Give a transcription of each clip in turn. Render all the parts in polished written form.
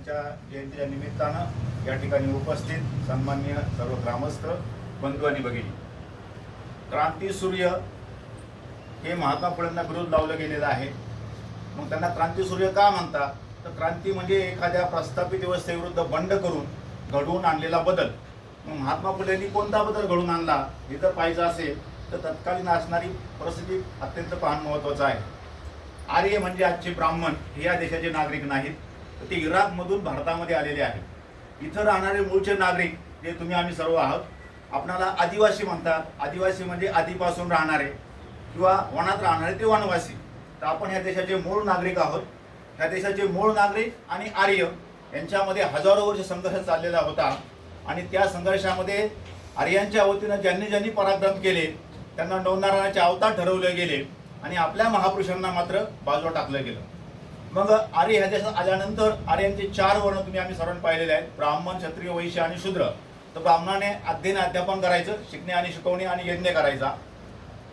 यांच्या जयंतीच्या निमित्तानं या ठिकाणी उपस्थित सन्माननीय सर्व ग्रामस्थ बंधू आणि भगिनी, क्रांतीसूर्य हे महात्मा फुलेंना विरोध लावलं गेलेलं आहे. मग त्यांना क्रांतीसूर्य का म्हणतात? तर क्रांती म्हणजे एखाद्या प्रस्थापित व्यवस्थेविरुद्ध बंड करून घडवून आणलेला बदल. मग महात्मा फुलेंनी कोणता बदल घडवून आणला हे जर पाहिजे असेल तर तत्कालीन असणारी परिस्थिती अत्यंत पाहणं महत्त्वाचं आहे. आर्य म्हणजे आजचे ब्राह्मण हे या देशाचे नागरिक नाहीत, तर ते इराकमधून भारतामध्ये आलेले आहेत. इथं राहणारे मूळचे नागरिक जे तुम्ही आम्ही सर्व आहोत, आपणाला आदिवासी म्हणतात. आदिवासी म्हणजे आधीपासून राहणारे किंवा वनात राहणारे ते वनवासी. तर आपण ह्या देशाचे मूळ नागरिक आहोत. ह्या देशाचे मूळ नागरिक आणि आर्य यांच्यामध्ये हजारो वर्ष संघर्ष चाललेला होता आणि त्या संघर्षामध्ये आर्यांच्या वतीनं ज्यांनी ज्यांनी पराक्रम केले त्यांना नवनारायणाचे अवतार ठरवले गेले आणि आपल्या महापुरुषांना मात्र बाजूला टाकलं गेलं. मग आर्य ह्या देशात आल्यानंतर आर्यांचे 4 वर्ण तुम्ही आम्ही सर्वांनी पाहिलेले आहेत: ब्राह्मण, क्षत्रिय, वैश्य आणि शूद्र. तर ब्राह्मणाने अध्ययन अध्यापन करायचं, शिकणे आणि शिकवणे आणि यज्ञ करायचा.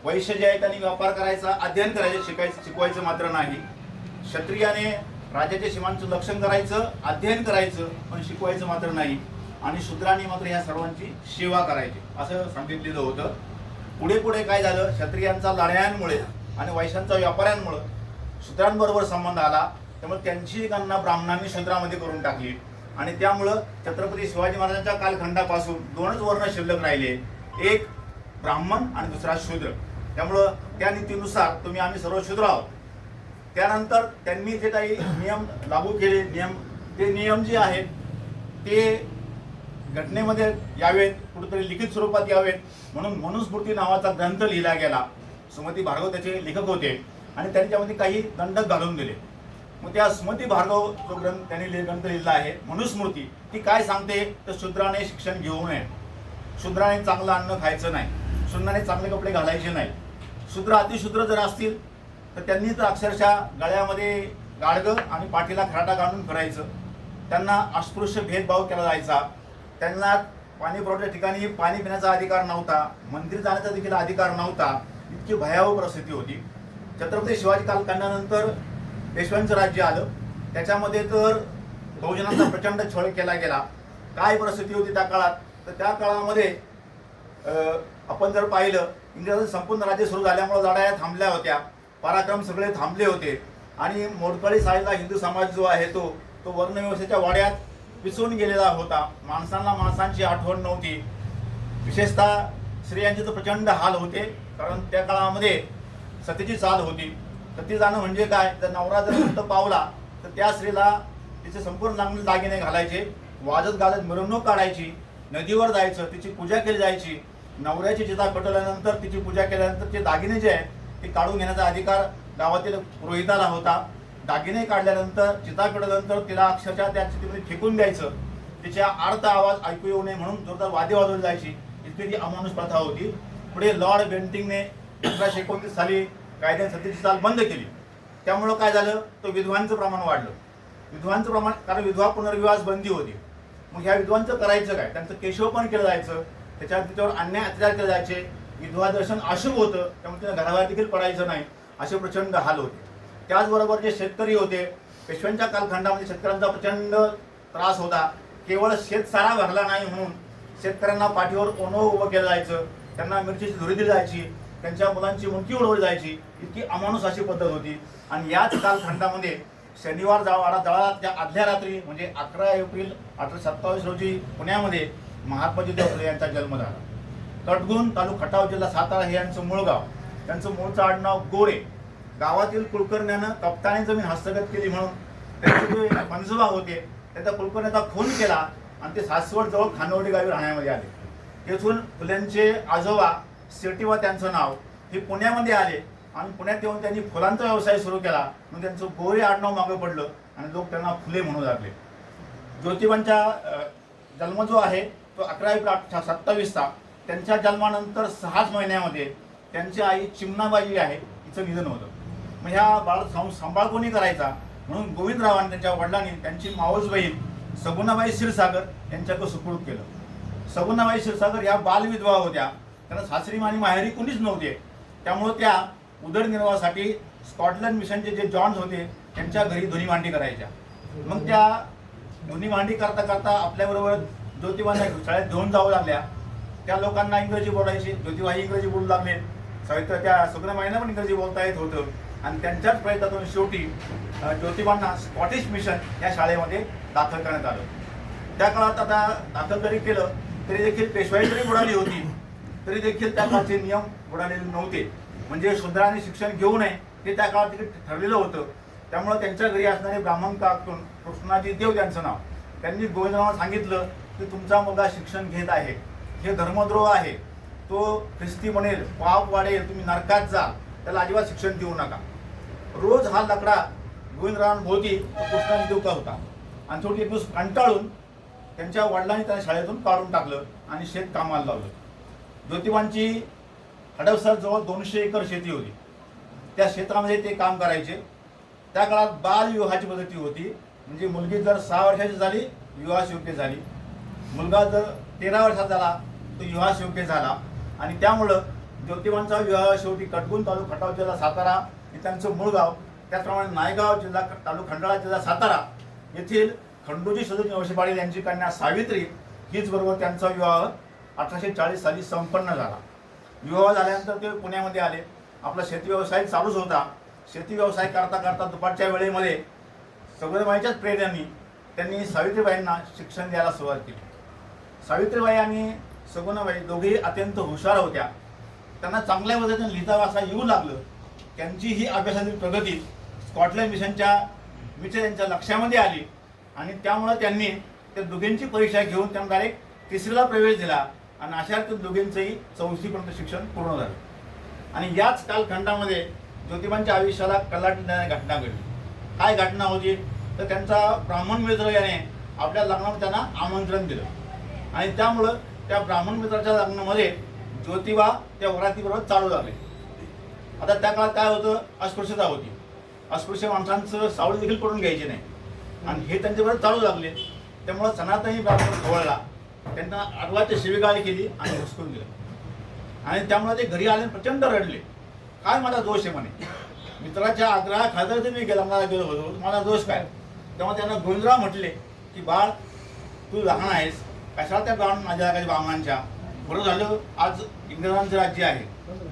वैश्य जे आहे त्यांनी व्यापार करायचा, अध्ययन करायचं, शिकवायचं मात्र नाही. क्षत्रियाने राजाच्या सीमांचं रक्षण करायचं, अध्ययन करायचं, पण शिकवायचं मात्र नाही. आणि शूद्रांनी मात्र ह्या सर्वांची सेवा करायची असं सांगितलेलं होतं. पुढे पुढे काय झालं, क्षत्रियांचा लढायांमुळे आणि वैश्यांचा व्यापाऱ्यांमुळे शूद्रांबरोबर संबंध आला. त्यामुळे त्यांची गणना ब्राह्मणांनी शूद्रामध्ये करून टाकली आणि त्यामुळं छत्रपती शिवाजी महाराजांच्या कालखंडापासून 2च वर्ण शिल्लक राहिले, एक ब्राह्मण आणि दुसरा शूद्र. त्यामुळं त्या नीतीनुसार तुम्ही आम्ही सर्व शूद्र आहोत. त्यानंतर त्यांनी जे काही नियम लागू केले, ते नियम जे आहेत ते घटनेमध्ये यावेत, कुठेतरी लिखित स्वरूपात यावेत म्हणून मनुस्मृती नावाचा ग्रंथ लिहिला गेला. सुमती भार्गव त्याचे लेखक होते आणि त्यांच्यामध्ये काही दंडक घालून दिले. मग त्या सुमती भार्गव जो त्यांनी ग्रंथ लिहिला आहे मनुस्मृती, ती काय सांगते तर शूद्राने शिक्षण घेऊ नये, शूद्राने चांगलं अन्न खायचं नाही, शूद्राने चांगले कपडे घालायचे नाही. शूद्र अतिशूद्र जर असतील तर त्यांनी तर अक्षरशः गळ्यामध्ये गाडगं आणि पाठीला खराटा घालून फिरायचं. त्यांना अस्पृश्य भेदभाव केला जायचा. त्यांना पाणी पुरवठ्या ठिकाणी पाणी पिण्याचा अधिकार नव्हता, मंदिर जाण्याचा देखील अधिकार नव्हता. इतकी भयावह परिस्थिती होती. छत्रपती शिवाजी कालखंडानंतर पेशव्यांचं राज्य आलं. त्याच्यामध्ये तर बहुजनांचा प्रचंड छळ केला गेला. काय परिस्थिती होती त्या काळात, तर त्या काळामध्ये आपण जर पाहिलं, इंग्रजांचं संपूर्ण राज्य सुरू झाल्यामुळे लढाया थांबल्या होत्या, पराक्रम सगळे थांबले होते आणि मोडकळी साईडला हिंदू समाज जो आहे तो वर्णव्यवस्थेच्या वाड्यात पिसून गेलेला होता. माणसांना माणसांची आठवण नव्हती. विशेषतः स्त्रियांचे तर प्रचंड हाल होते, कारण त्या काळामध्ये सतीची चाल होती. सती जाणं म्हणजे काय, जर नवरा जर मृत पावला तर त्या स्त्रीला तिचे संपूर्ण चांगले दागिने घालायचे, वाजत गाजत मिरवणूक काढायची, नदीवर जायचं, तिची पूजा केली जायची. नवऱ्याची चिता पेटवल्यानंतर तिची पूजा केल्यानंतर ते दागिने जे आहेत ते काढून घेण्याचा अधिकार गावातील पुरोहिताला होता. दागिने काढल्यानंतर, चिता पेटवल्यानंतर तिला अक्षरशः त्या चितेमध्ये फेकून द्यायचं. तिच्या आर्त आवाज ऐकू येऊ नये म्हणून जोरदार वाद्य वाजवली जायची. इतकी ती अमानुष प्रथा होती. पुढे लॉर्ड बेंटिंगने 1829 साली कायद्याने सतीची चाल बंद केली. त्यामुळं काय झालं, तो विधवांचं प्रमाण वाढलं. विधवांचं प्रमाण, कारण विधवा पुनर्विवाह बंदी होती. मग ह्या विधवांचं करायचं काय, त्यांचं केशवपण केलं जायचं, त्याच्यावर अन्याय अत्याचार केले जायचे. विधवा दर्शन अशुभ होतं, त्यामुळे त्यांना घराबाहेर देखील पडायचं नाही, असे प्रचंड हाल होते. त्याचबरोबर जे शेतकरी होते, पेशव्यांच्या कालखंडामध्ये शेतकऱ्यांचा प्रचंड त्रास होता. केवळ शेतसारा भरला नाही म्हणून शेतकऱ्यांना पाठीवर ओनं उभं केलं जायचं, त्यांना मिरचीची धुरी दिली जायची, त्यांच्या मुलांची मुंडकी उडवली जायची. इतकी अमानुष अशी पद्धत होती. आणि याच कालखंडामध्ये शनिवार जळाच्या आदल्या रात्री म्हणजे 11 एप्रिल 1827 रोजी पुण्यामध्ये महात्मा ज्योतिबा फुले यांचा जन्म झाला. कटगुण तालुका खटाव जिल्हा सातारा हे यांचं मूळ गाव. त्यांचं मूळचं आडनाव गोरे. गावातील कुलकर्ण्यानं कप्तानी जमीन हस्तगत केली म्हणून त्यांचे जे पंजोबा होते त्याचा कुलकर्ण्याचा खून केला आणि ते सासवड जवळ खानवडी गावी राहण्यामध्ये आले. तेथून फुल्यांचे आजोबा शेटिवा त्यांचं नाव, हे पुण्यामध्ये आले आणि पुण्यात येऊन त्यांनी फुलांचा व्यवसाय सुरू केला. मग त्यांचं गोरे आडनाव मागे पडलं आणि लोक त्यांना फुले म्हणू लागले. ज्योतिबांचा जन्म जो आहे तो 11 एप्रिल 1827चा. त्यांच्या जन्मानंतर 6च महिन्यामध्ये त्यांची आई चिमणाबाई आहे तिचं निधन होतं. मग ह्या बाळाचा सांभाळ कोणी करायचा म्हणून गोविंदरावांनी त्यांच्या वडिलांनी त्यांची मावस बहीण सगुणाबाई क्षीरसागर यांच्याकडे सुपूर्द केलं. सगुणाबाई क्षीरसागर ह्या बालविधवा होत्या. त्यांना सासरी आणि माहेरी कुणीच नव्हते. त्यामुळे त्या उदरनिर्वाहासाठी स्कॉटलंड मिशनचे जे जॉन्स होते त्यांच्या घरी धुनी मांडी करायच्या. मग त्या धुनी भांडी करता करता आपल्याबरोबर ज्योतिबांना शाळेत घेऊन जाऊ लागल्या. त्या लोकांना इंग्रजी बोलायची, ज्योतिबाही इंग्रजी बोलू लागले, त्या सुगणमाईंना पण इंग्रजी बोलता येत होतं. आणि त्यांच्याच प्रयत्नातून शेवटी ज्योतिबांना स्कॉटिश मिशन या शाळेमध्ये दाखल करण्यात आलं. त्या काळात आता दाखल जरी केलं तरी देखील पेशवाई जरी बुडाली होती तरी देखील त्या काळचे नियम बुडालेले नव्हते. म्हणजे शूद्रांनी शिक्षण घेऊ नये हे त्या काळात ठरलेलं होतं. त्यामुळे त्यांच्या घरी असणारे ब्राह्मण काकून कृष्णाजी देव त्यांचं नाव, त्यांनी गोविंदरावांना सांगितलं की तुमचा मुलगा शिक्षण घेत आहे, हे धर्मद्रोह आहे, तो ख्रिस्ती बनेल, पाप वाढेल, तुम्ही नरकात जा, त्याला अजिबात शिक्षण देऊ नका. रोज हा लकडा गोविंदरावांभोवती कृष्णाजी देव का होता. आणि शेवटी एक दिवस कंटाळून त्यांच्या वडिलांनी त्यांना शाळेतून काढून टाकलं आणि शेत कामाला लावलं. ज्योतिबांची हडपसर जवळ 200 एकर शेती होती. त्या क्षेत्रामध्ये ते काम करायचे. त्या काळात बालविवाहाची पद्धती होती. म्हणजे मुलगी जर 6 वर्षाची झाली विवाह योग्य झाली, मुलगा जर 13 वर्षाचा झाला तो विवाह योग्य झाला. आणि त्यामुळं ज्योतिबांचा विवाह शेवटी कटगुण तालुका खटाव जिल्हा सातारा हे त्यांचं मूळ गाव. त्याचप्रमाणे नायगाव जिल्हा तालुका खंडाळा जिल्हा सातारा येथील खंडोजी सदोजी नवशे पाटील यांची कन्या सावित्री हीच बरोबर त्यांचा विवाह 1840 साली संपन्न झाला. विवाह झाल्यानंतर ते पुण्यामध्ये आले. आपला शेती व्यवसाय चालूच होता. शेती व्यवसाय करता करता दुपारच्या वेळेमध्ये सगुणाबाईच्याच प्रेरणेने त्यांनी सावित्रीबाईंना शिक्षण द्यायला सुरुवात केली. सावित्रीबाई आणि सगुणाबाई दोघेही अत्यंत हुशार होत्या. त्यांना चांगल्या पद्धतीने लिहिता वाचा येऊ लागलं. त्यांची ही अभ्यासातील प्रगती स्कॉटलंड मिशन यांच्या लक्षामध्ये आली आणि त्यामुळे त्यांनी त्या दोघींची परीक्षा घेऊन त्यांना डायरेक्ट 3रीला प्रवेश दिला आणि अशा दोघींचंही 4थीपर्यंत शिक्षण पूर्ण झालं. आणि याच कालखंडामध्ये ज्योतिबांच्या आयुष्याला कलाटणी देणारी घटना घडली. काय घटना होती तर त्यांचा ब्राह्मण मित्र याने आपल्या लग्नात त्यांना आमंत्रण दिलं आणि त्यामुळं त्या ब्राह्मण मित्राच्या लग्नामध्ये ज्योतिबा त्या वरातीबरोबर चालू लागले. आता त्या काळात काय होतं, अस्पृश्यता होती. अस्पृश्य माणसांचं सावळी देखील करून घ्यायचे नाही आणि हे त्यांच्याबरोबर चालू लागले. त्यामुळं सनातनी ब्राह्मण खवळला, त्यांना आडवाची शिवीगाळी केली आणि हुसकून दिलं. आणि त्यामुळे ते घरी आले प्रचंड रडले. काय मला दोष आहे म्हणे, मित्राच्या आग्रहाखातर ते मी गेला गेलो होतो, मला दोष काय. तेव्हा त्यांना गोविंदराव म्हटले की बाळ तू लहान आहेस, कशाला त्या माझ्या काही ब्राह्मणांच्या. बरं झालं आज इंग्रजांचं राज्य आहे,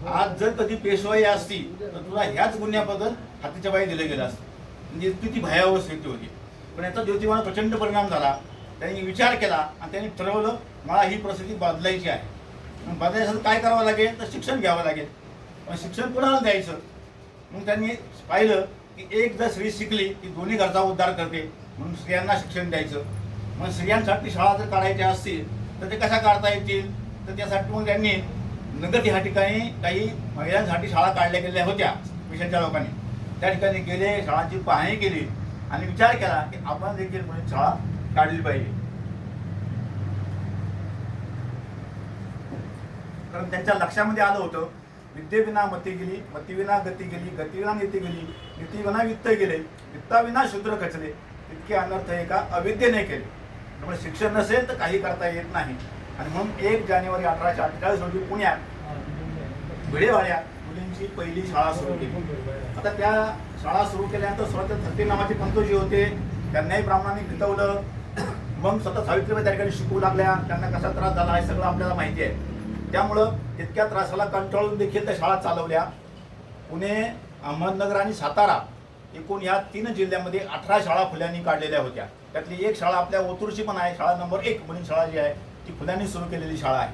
आज जर कधी पेशवाई असती तर तुला ह्याच गुन्ह्याबद्दल हातीच्या बाई दिलं गेलं असतं. म्हणजे किती भयावह स्थिती होती. पण याचा ज्योतिबाला प्रचंड परिणाम झाला. त्यांनी विचार केला आणि त्यांनी ठरवलं मला ही परिस्थिती बदलायची आहे. बदलायसाठी काय करावं लागेल तर शिक्षण घ्यावं लागेल. पण शिक्षण कोणाला द्यायचं. मग त्यांनी पाहिलं की एक जर स्त्री शिकली की दोन्ही घरचा उद्धार करते, म्हणून स्त्रियांना शिक्षण द्यायचं. मग स्त्रियांसाठी शाळा जर काढायच्या असतील तर ते कशा काढता येतील, तर त्यासाठी मग त्यांनी नगद ह्या ठिकाणी काही महिलांसाठी शाळा काढल्या गेलेल्या होत्या मिशनच्या लोकांनी. त्या ठिकाणी गेले, शाळांची पाहणी केली आणि विचार केला की आपण देखील मुलींची शाळा काढली पाहिजे. कारण त्यांच्या लक्षामध्ये आलं होतं विद्येविना मती गेली, मतीविना गती गेली, गतीविना नीती गेली, नीतीविना वित्त गेले, वित्ताविना शूद्र खचले, इतके अनर्थ एका अविद्येने केले. त्यामुळे शिक्षण नसेल तर काही करता येत नाही. आणि म्हणून 1 जानेवारी 1848 रोजी पुण्यात भिडेवाड्यात मुलींची पहिली शाळा सुरू केली. आता त्या शाळा सुरू केल्यानंतर स्वतः धत्ते नावाचे पंतोजी होते, त्यांनाही ब्राह्मणांनी फितवलं. मग स्वतः सावित्रीबाई त्या ठिकाणी शिकवू लागल्या. त्यांना कसा त्रास झाला हे सगळं आपल्याला माहिती आहे. त्यामुळं इतक्या त्रासाला कंटाळून देखील त्या शाळा चालवल्या. पुणे, अहमदनगर आणि सातारा एकूण या 3 जिल्ह्यामध्ये 18 शाळा फुल्यांनी काढलेल्या होत्या. त्यातली एक शाळा आपल्या ओतूरची पण आहे, शाळा नंबर 1 मुलीं शाळा जी आहे ती फुल्यांनी सुरू केलेली शाळा आहे.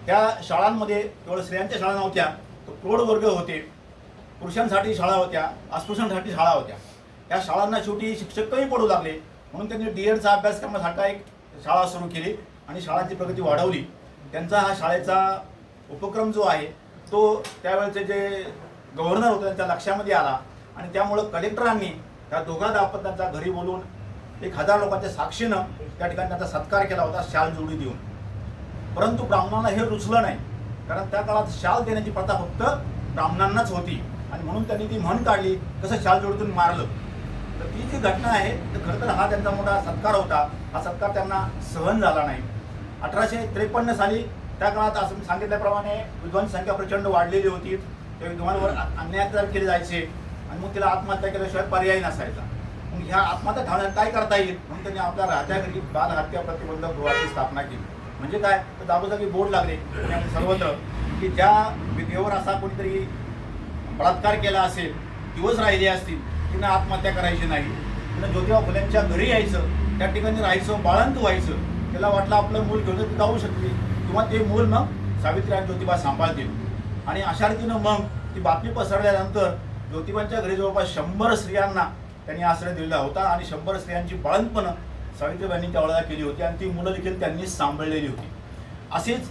त्या शाळांमध्ये केवळ स्त्रियांच्या शाळा नव्हत्या, तर प्रौढ वर्ग होते, पुरुषांसाठी शाळा होत्या, अस्पृश्यांसाठी शाळा होत्या. या शाळांना शेवटी शिक्षक कमी पडू लागले, म्हणून त्यांनी DEDचा अभ्यास करण्यासाठी एक शाळा सुरू केली आणि शाळांची प्रगती वाढवली. त्यांचा हा शाळेचा उपक्रम जो आहे तो त्यावेळेचे जे गव्हर्नर होते त्यांच्या लक्षामध्ये आला आणि त्यामुळं कलेक्टरांनी त्या दोघा दाम्पत्यांचा घरी बोलून 1000 लोकांच्या साक्षीनं त्या ठिकाणी त्यांचा सत्कार केला होता शाल जोडी देऊन. परंतु ब्राह्मणांना हे रुचलं नाही, कारण त्या काळात शाल देण्याची प्रथा फक्त ब्राह्मणांनाच होती आणि म्हणून त्यांनी ती म्हण काढली कसं शाल जोडीतून मारलं. तर ती जी घटना आहे तर खरं तर हा त्यांचा मोठा सत्कार होता. हा सत्कार त्यांना सहन झाला नाही. 1853 साली त्या काळात असं सांगितल्याप्रमाणे विद्वांची संख्या प्रचंड वाढलेली होती. त्या विद्वानावर अन्याय केले जायचे आणि मग तिला आत्महत्या केल्याशिवाय पर्याय नसायचा. मग मग ह्या आत्महत्या थांबण्यात काय करता येईल म्हणून त्यांनी आपल्या राहत्या घरी बाल हत्या प्रतिबंधक गृहाची स्थापना केली. म्हणजे काय तर जागोजागी बोर्ड लागले सर्वत्र की ज्या विधेवर असा कोणीतरी बलात्कार केला असेल, दिवस राहिले असतील, तिनं आत्महत्या करायची नाही, तिनं ज्योतिबा फुलेंच्या घरी यायचं, त्या ठिकाणी राहायचं, बाळंत व्हायचं. त्याला वाटलं आपलं मूल घेऊन जाऊ शकते किंवा ते मूल मग सावित्री आणि ज्योतिबा सांभाळतील. आणि अशा रीतीनं मग ती बातमी पसरल्यानंतर ज्योतिबांच्या घरी जवळपास 100 स्त्रियांना त्यांनी आश्रय दिलेला होता आणि 100 स्त्रियांची बाळंतपणं सावित्रीबाईंनी त्यावेळेला केली होती आणि ती मुलं देखील त्यांनी सांभाळलेली होती. अशीच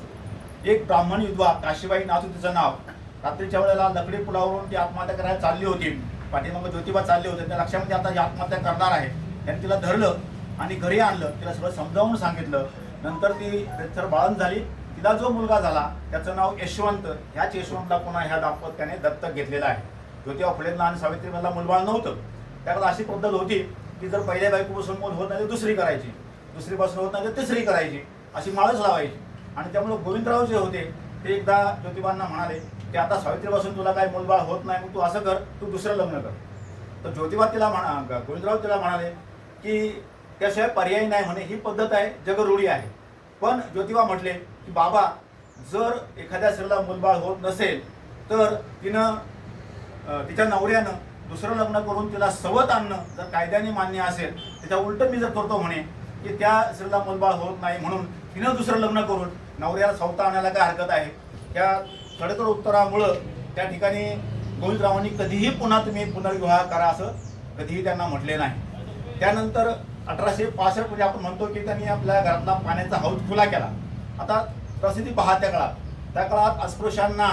एक ब्राह्मण विधवा काशीबाई नाथू तिचं नाव, रात्रीच्या वेळेला लकडी पुलावरून ती आत्महत्या करायला चालली होती. पाठीमागं ज्योतिबा चालले होते. त्या लक्षामध्ये आता ही आत्महत्या करणार आहे. त्यांनी तिला धरलं आणि घरी आणलं, तिला सगळं समजावून सांगितलं. नंतर ती तर बाळंत झाली. तिला जो मुलगा झाला त्याचं नाव यशवंत. ह्याच यशवंतला पुन्हा ह्या दाम्पत्याने दत्तक घेतलेला आहे. ज्योतिबा फुलेंना आणि सावित्रीबाईंना मुलबाळ नव्हतं. त्याकडे अशी पद्धत होती की जर पहिल्या बायकोपासून मूल होत नाही तर दुसरी करायची, दुसरीपासून होत नाही तर तिसरी करायची, अशी माळच लावायची. आणि त्यामुळे गोविंदराव जे होते ते एकदा ज्योतिबांना म्हणाले की आता सावित्रीपासून तुला काय मुलबाळ होत नाही, मग तू असं कर, तू दुसरं लग्न कर. तर ज्योतिबा तिला गोविंदराव तिला म्हणाले की त्याशिवाय पर्याय नाही म्हणे, ही पद्धत आहे, जगरूढी आहे. पण ज्योतिबा म्हटले की बाबा, जर एखाद्या स्त्रीला मुलबाळ होत नसेल तर तिनं तिच्या नवऱ्यानं दुसरं लग्न करून तिला सवत आणणं जर कायद्याने मान्य असेल, त्याच्या उलट मी जर करतो म्हणे की त्या स्त्रीला मुलबाळ होत नाही म्हणून तिनं दुसरं लग्न करून नवऱ्याला सवता आणायला काय हरकत आहे. त्या खडतर उत्तरामुळं त्या ठिकाणी गोविंदरावांनी कधीही पुन्हा तुम्ही पुनर्विवाह करा असं कधीही त्यांना म्हटले नाही. त्यानंतर 1865 म्हणजे आपण म्हणतो की त्यांनी आपल्या घरातला पाण्याचा हौद खुला केला. आता प्रसिद्धी पहा त्या काळात अस्पृश्यांना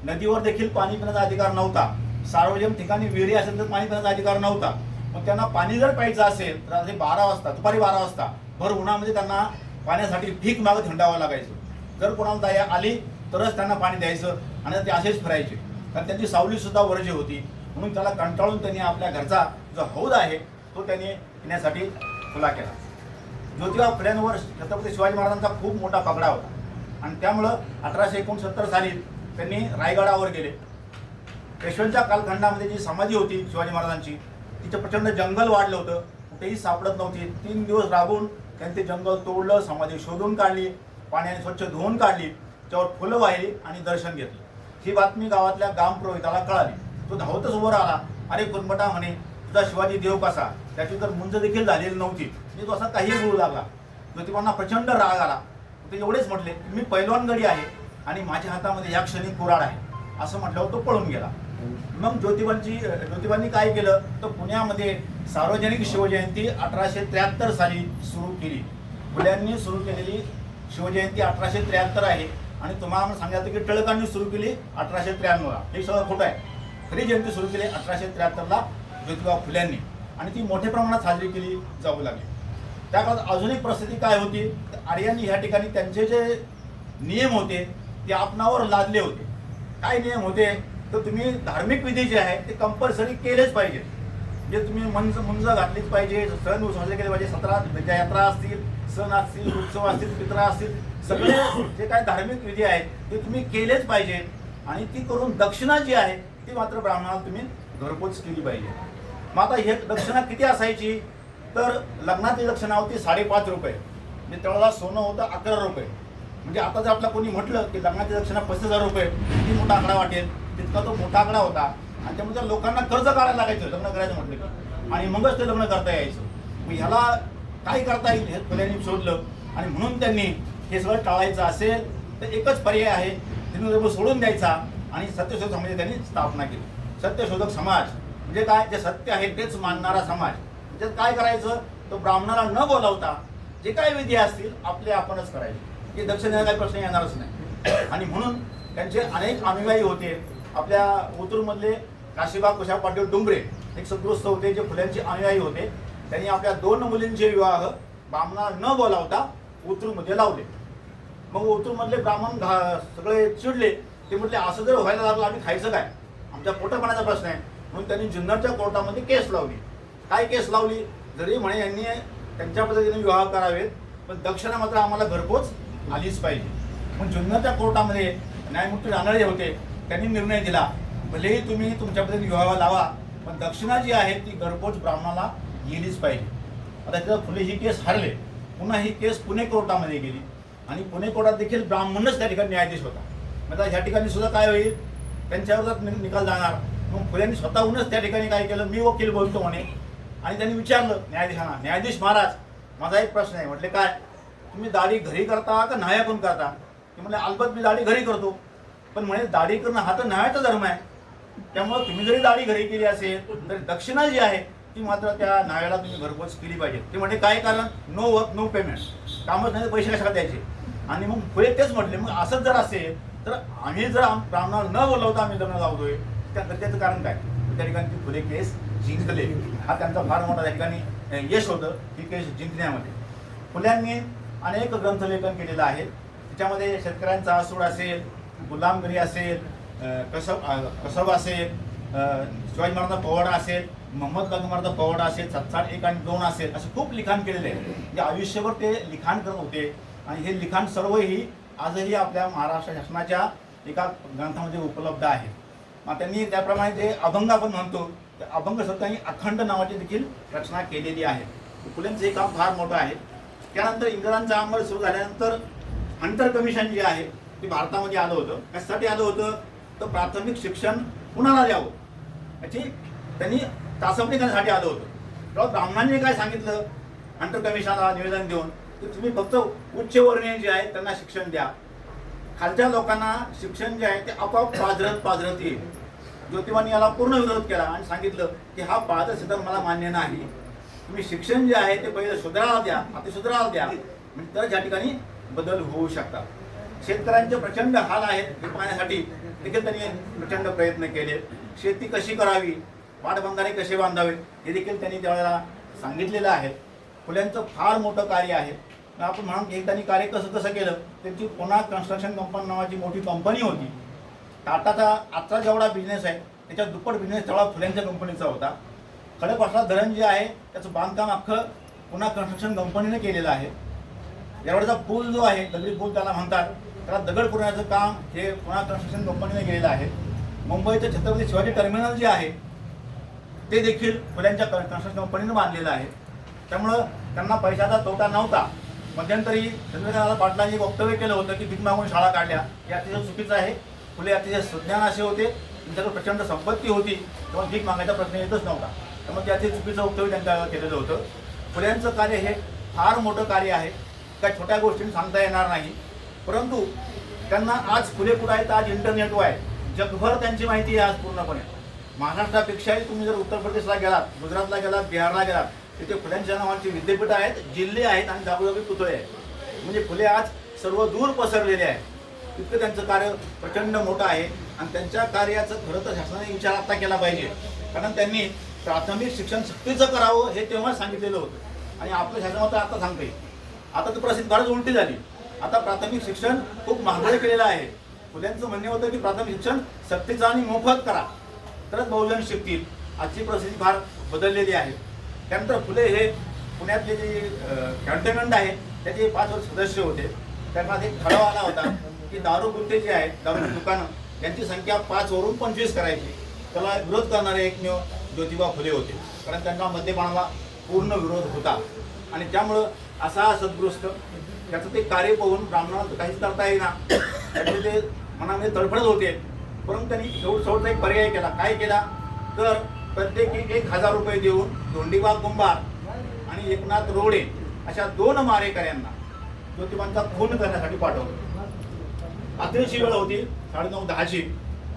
नदीवर देखील पाणी पिण्याचा अधिकार नव्हता. सार्वजनिक ठिकाणी विहिरी असेल तर पाणी पिण्याचा अधिकार नव्हता. मग त्यांना पाणी जर प्यायचं असेल तर रात्री 12 वाजता, दुपारी 12 वाजता भर उन्हामध्ये त्यांना पाण्यासाठी भीक मागत हिंडावं लागायचं. जर कोणाला दया आली तरच त्यांना पाणी द्यायचं आणि ते असेच फिरायचे, कारण त्यांची सावली सुद्धा वर्ज्य होती. म्हणून त्याला कंटाळून त्यांनी आपल्या घरचा जो हौद आहे तो त्यांनी पिण्यासाठी खुला केला. ज्योतिबा फुल्यांवर छत्रपती शिवाजी महाराजांचा खूप मोठा पगडा होता आणि त्यामुळं 1869 साली त्यांनी रायगडावर गेले. पेशव्यांच्या कालखंडामध्ये जी समाधी होती शिवाजी महाराजांची, तिचं प्रचंड जंगल वाढलं होतं, कुठेही सापडत नव्हती. 3 दिवस राबून त्यांनी ते जंगल तोडलं, समाधी शोधून काढली, पाण्याने स्वच्छ धुवून काढली, त्यावर फुलं वाहिली आणि दर्शन घेतलं. ही बातमी गावातल्या ग्रामपुरोहिताला कळाली. तो धावतच उभं राहिला, अरे कुरमटा म्हणे, तुझा शिवाजी देव कसा, त्याची तर मुंज देखील झालेली नव्हती, म्हणजे तो असा काही बोलू लागला. ज्योतिबांना प्रचंड राग आला. ते एवढेच म्हटले, मी पैलवानगडी आहे आणि माझ्या हातामध्ये या क्षणी कुऱ्हाड आहे, असं म्हटल्यावर तो पळून गेला. मग ज्योतिबांनी काय केलं तर पुण्यामध्ये सार्वजनिक शिवजयंती 1873 साली सुरू केली. फुल्यांनी सुरू केलेली शिवजयंती 1873 आहे आणि तुम्हाला सांगायचं की टिळकांनी सुरू केली 1893ला. हे सगळं खोटं आहे. खरी जयंती सुरू केली 1873ला ज्योतिबा फुल्यांनी आणि ती मोठ्या प्रमाणात साजरी केली जाऊ लागली. त्या काळात अजून एक प्रसिद्धी काय होती, आर्यांनी ह्या ठिकाणी त्यांचे जे नियम होते ते आपणावर लादले होते. काय नियम होते तर तुम्ही धार्मिक विधी जे आहे ते कंपल्सरी केलेच पाहिजे. म्हणजे तुम्ही मुंज घातलीच पाहिजे, सण साजरे केले पाहिजे, 17 यात्रा असतील, सण असतील, उत्सव असतील, पित्रा असतील, सगळे जे काय धार्मिक विधी आहेत ते तुम्ही केलेच पाहिजे. आणि ती करून दक्षिणा जी आहे ती मात्र ब्राह्मणाला तुम्ही घरपोच केली पाहिजे. मग आता हे दक्षिणा किती असायची तर लग्नाची दक्षिणा होती 5.5 रुपये, म्हणजे त्यावेळेला सोनं होतं 11 रुपये. म्हणजे आता जर आपला कोणी म्हटलं की लग्नाची दक्षिणा 35,000 रुपये, किती मोठा आकडा वाटेल, तितका तो मोठा आकडा होता. आणि त्यामुळे त्या लोकांना कर्ज काढायला लागायचं लग्न करायचं म्हटलं की, आणि मगच ते लग्न करता यायचं. मग ह्याला काय करता येईल हे फुल्यांनी शोधलं आणि म्हणून त्यांनी हे सगळं टाळायचं असेल तर एकच पर्याय आहे, धर्म सोडून द्यायचा आणि सत्यशोधक समाजाची त्यांनी स्थापना केली. सत्यशोधक समाज म्हणजे काय, जे सत्य आहे तेच मानणारा समाज. म्हणजे काय करायचं तर ब्राह्मणाला न बोलावता जे काय विधी असतील आपले आपणच करायचे, की दक्षिणेला काही प्रश्न येणारच नाही. आणि म्हणून त्यांचे अनेक अनुयायी होते. आपल्या ओतूरमधले काशीबा कुशा पाटील डुंबरे एक सद्गृस्त होते, जे फुल्यांचे अनुयायी होते. त्यांनी आपल्या 2 मुलींचे विवाह ब्राह्मणाला न बोलावता ओतूरमध्ये लावले. मग ओतूरमधले ब्राह्मण सगळे चिडले. ते म्हटले असं जर व्हायला लागलं आम्ही खायचं काय, आमच्या पोटापाण्याचा प्रश्न आहे. म्हणून त्यांनी जुन्नरच्या कोर्टामध्ये केस लावली. काय केस लावली, जरी म्हणे यांनी त्यांच्या पद्धतीने विवाह करावेत पण दक्षिणा मात्र आम्हाला घरपोच आलीच पाहिजे. मग जुन्नरच्या कोर्टामध्ये न्यायमूर्ती रानडे होते. त्यांनी निर्णय दिला, भलेही तुम्ही तुमच्या पद्धतीने विवाह लावा पण दक्षिणा जी आहे ती घरपोच ब्राह्मणाला गेलीच पाहिजे. आता तिथं फुले ही केस हरले, पुन्हा ही केस पुणे कोर्टामध्ये गेली आणि पुणे कोर्टात देखील ब्राह्मणच त्या ठिकाणी न्यायाधीश होता. आता ह्या ठिकाणी सुद्धा काय होईल, त्यांच्यावरच निकाल जाणार. मग फुल्यांनी स्वतःहूनच त्या ठिकाणी काय केलं, मी वकील बोलतो म्हणे, आणि त्यांनी विचारलं न्यायाधीशांना, न्यायाधीश महाराज माझा एक प्रश्न आहे. म्हटले काय, तुम्ही दाढी घरी करता का न्हाव्याकडून करता? ते म्हणले अल्बत मी दाढी घरी करतो, पण म्हणे दाढी करणं हा तर न्हाव्याचा धर्म आहे, त्यामुळे तुम्ही जरी दाढी घरी केली असेल तरी दक्षिणा जी आहे ती मात्र त्या न्हाव्याला तुम्ही घरपोच केली पाहिजे. ते म्हणजे काय कारण, नो वर्क नो पेमेंट, कामच नाही पैसे कशाला द्यायचे. आणि मग पुढे तेच म्हटले, मग असंच जर असेल तर आम्ही जर ब्राह्मणाला न बोलवता आम्ही लग्न लावतोय, त्याचं कारण काय. त्या ठिकाणी ती फुले केस जिंकले. हा त्यांचा फार मोठा त्या ठिकाणी यश होतं ही केस जिंकण्यामध्ये. फुल्यांनी अनेक ग्रंथलेखन केलेलं आहे. त्याच्यामध्ये शेतकऱ्यांचा आसूड असेल, गुलामगिरी असेल, कसब असेल, शिवाजी महाराजांचा पवाडा असेल, मोहम्मद अकबरचा पवाडा असेल, 761 आणि 2 असेल, असं खूप लिखाण केलेलं आहे. म्हणजे आयुष्यभर ते लिखाण करत होते आणि हे लिखाण सर्वही आजही आपल्या महाराष्ट्र शासनाच्या एका ग्रंथामध्ये उपलब्ध आहे. मग त्यांनी त्याप्रमाणे जे अभंग आपण म्हणतो, त्या अभंग त्यांनी अखंड नावाची देखील रचना केलेली आहे. फुलेंचं हे काम फार मोठं आहे. त्यानंतर इंग्रजांचा अंमल सुरू झाल्यानंतर हंटर कमिशन जे आहे ते भारतामध्ये आलं होतं. कशासाठी आलं होतं, तर प्राथमिक शिक्षण कुणाला द्यावं याची त्यांनी चाचपणी करण्यासाठी आलं होतं. तेव्हा ब्राह्मणांनी काय सांगितलं हंटर कमिशनला निवेदन देऊन, की तुम्ही फक्त उच्चवर्णीय जे आहे त्यांना शिक्षण द्या, खालच्या लोकांना शिक्षण जे आहे ते आपोआप पाजरत येईल. ज्योतिबांनी याला पूर्ण विरोध केला आणि सांगितलं की हा पाजर सिद्धांत मला मान्य नाही, तुम्ही शिक्षण जे आहे ते पहिले शूद्राला द्या, अतिशूद्राला द्या, म्हणजे तर ज्या ठिकाणी बदल होऊ शकतात. शेतकऱ्यांचे प्रचंड हाल आहेत हे पाहण्यासाठी देखील त्यांनी प्रचंड प्रयत्न केले. शेती कशी करावी, पाटबंधारे कसे बांधावे हे देखील त्यांनी त्यावेळेला सांगितलेलं आहे. फुल्यांचं फार मोठं कार्य आहे. आपण म्हणून की त्यांनी कार्य कसं केलं, त्यांची पुन्हा कन्स्ट्रक्शन कंपनी नावाची मोठी कंपनी होती. टाटाचा आजचा जेवढा बिझनेस आहे त्याच्या दुप्पट बिझनेस तेवढा फुल्यांच्या कंपनीचा होता. खडकवासला धरण जे आहे त्याचं बांधकाम अख्खं पुन्हा कन्स्ट्रक्शन कंपनीने केलेलं आहे. एवढाचा पूल जो आहे, दगडी पूल त्याला म्हणतात, त्याला दगड पुरवण्याचं काम हे पुन्हा कन्स्ट्रक्शन कंपनीने केलेलं आहे. मुंबईचं छत्रपती शिवाजी टर्मिनल जे आहे ते देखील फुल्यांच्या कन्स्ट्रक्शन कंपनीने बांधलेलं आहे. त्यामुळं त्यांना पैशाचा तोटा नव्हता. मध्यंतरी चंद्रकांत पाटलांनी वक्तव्य केलं होतं की भीक मागून शाळा काढल्या, हे अतिशय चुकीचं आहे. फुले अतिशय सुज्ञान असे होते, त्यांच्याकडे प्रचंड संपत्ती होती, तेव्हा भीक मागायचा प्रश्न येतच नव्हता. त्यामुळे ते अतिशय चुकीचं वक्तव्य त्यांच्या केलेलं होतं. फुल्यांचं कार्य हे फार मोठं कार्य आहे, काय छोट्या गोष्टींनी सांगता येणार नाही. परंतु त्यांना आज फुले कुठं आहेत, आज इंटरनेटवर आहे, जगभर त्यांची माहिती आहे आज पूर्णपणे. महाराष्ट्रापेक्षाही तुम्ही जर उत्तर प्रदेशला गेलात, गुजरातला गेलात, बिहारला गेलात, तिथे फुल्यांच्या नावाची विद्यापीठं आहेत, जिल्हे आहेत आणि जागोजागी पुतळे आहेत. म्हणजे फुले आज सर्व दूर पसरलेले आहेत. इतकं त्यांचं कार्य प्रचंड मोठं आहे आणि त्यांच्या कार्याचं खरं तर शासनाने विचार आता केला पाहिजे. कारण त्यांनी प्राथमिक शिक्षण सक्तीचं करावं हे तेव्हा सांगितलेलं होतं आणि आपलं शासन मात्र आता सांगते. आता तर परिस्थिती फारच उलटी झाली. आता प्राथमिक शिक्षण खूप महागडं केलेलं आहे. फुल्यांचं म्हणणे होतं की प्राथमिक शिक्षण सक्तीचं आणि मोफत करा तरच बहुजन शिकतील. आजची परिस्थिती फार बदललेली आहे. त्यानंतर फुले हे पुण्यातले जे कॅन्टोन्मेंट आहे त्याचे 5 वर्ष सदस्य होते. त्यांना एक ठराव आला होता की दारू गुत्ते जे आहेत, दारू दुकानं यांची संख्या 5 वरून 25 करायची. त्याला विरोध करणारे एकमेव ज्योतिबा फुले होते, कारण त्यांना मद्यपानाला पूर्ण विरोध होता. आणि त्यामुळं असा सद्गृस्त त्याचं ते कार्य पाहून ब्राह्मणाला काहीच करता येईना, त्यामुळे ते मनामध्ये तडफडत होते. परंतु त्यांनी शेवटचा एक पर्याय केला. काय केला तर प्रत्येकी 1000 रुपये देऊन धोंडीबा कुंभार आणि एकनाथ रोडे अशा 2 मारेकऱ्यांना ज्योतिबांचा खून करण्यासाठी पाठवलं. रात्रीची वेळ होती, 9:30-10ची.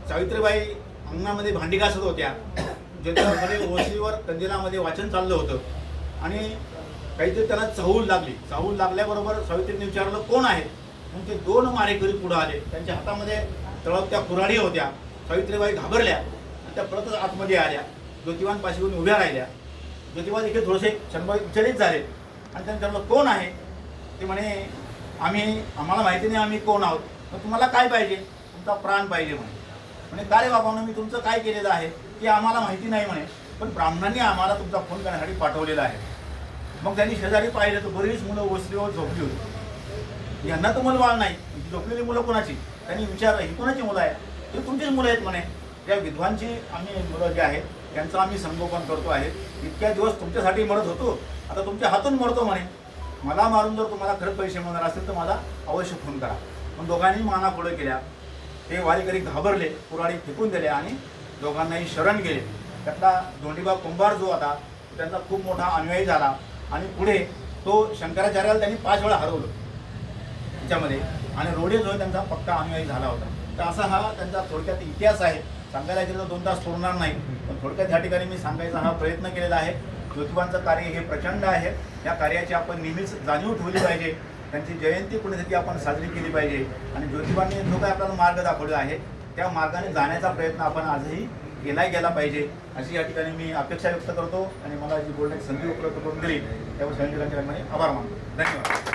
सावित्रीबाई अंगणामध्ये भांडी घासत होत्या. ज्योतिबामध्ये ओसरीवर कंदिलामध्ये वाचन चाललं होतं आणि काहीतरी त्यांना चाहूल लागली. चाहूल लागल्याबरोबर सावित्रीने विचारलं कोण आहे, मग ते 2 मारेकरी पुढे आले. त्यांच्या हातामध्ये तळपत्या कुऱ्हाडी होत्या. सावित्रीबाई घाबरल्या आणि त्या परतच आतमध्ये आल्या. ज्योतिबांपाशी येऊन उभ्या राहिल्या. ज्योतिबा देखील थोडेसे क्षणभर विचलित झाले आणि त्यांनी विचारलं कोण आहे. ते म्हणे आम्हाला माहिती नाही आम्ही कोण आहोत, मग तुम्हाला काय पाहिजे, तुमचा प्राण पाहिजे म्हणे. का रे बाबांनो, मी तुमचं काय केलेलं आहे की आम्हाला माहिती नाही म्हणे, पण ब्राह्मणांनी आम्हाला तुमचा खून करण्यासाठी पाठवलेला आहे. मग त्यांनी शेजारी पाहिलं तर बरीच मुलं ओसरीवर झोपली होती. यांना तर मुलबाळ नाही, झोपलेली मुलं कोणाची. त्यांनी विचारलं ही कोणाची मुलं आहे. ते तुमचीच मुलं आहेत म्हणे. त्या विद्वांची आम्ही मुलं जे आहेत त्यांचं आम्ही संगोपन करतो आहे. इतक्या दिवस तुमच्यासाठी मरत होतो, आता तुमच्या हातून मरतो म्हणे. मला मारून जर तुम्हाला खरंच पैसे मिळणार असेल तर मला अवश्य फोन करा. पण दोघांनी माना पुढे केल्या. ते वारीकरी घाबरले, कुऱ्हाडी फेकून दिले आणि दोघांनाही शरण गेले. त्यातला धोंडीबा कुंभार जो होता त्यांचा खूप मोठा अनुयायी झाला आणि पुढे तो शंकराचार्याला त्यांनी 5 वेळा हरवलं त्याच्यामध्ये, आणि रोडे जो आहे त्यांचा पक्का अनुयायी झाला होता. तर असा हा त्यांचा थोडक्यात इतिहास आहे. सांगायला गेलं तर 2 तास पुरणार नाही, पण थोडक्यात या ठिकाणी मी सांगायचा हा प्रयत्न केलेला आहे. ज्योतिबांचं कार्य हे प्रचंड आहे. या कार्याची आपण नेहमीच जाणीव ठेवली पाहिजे. त्यांची जयंती कुठेतरी आपण साजरी केली पाहिजे आणि ज्योतिबांनी जो काही आपल्याला मार्ग दाखवला आहे त्या मार्गाने जाण्याचा प्रयत्न आपण आजही गेला पाहिजे, अशी या ठिकाणी मी अपेक्षा व्यक्त करतो. आणि मला जी बोलण्याची संधी उपलब्ध करून दिली त्यावर सगळ्यांचे आभार मानतो. धन्यवाद.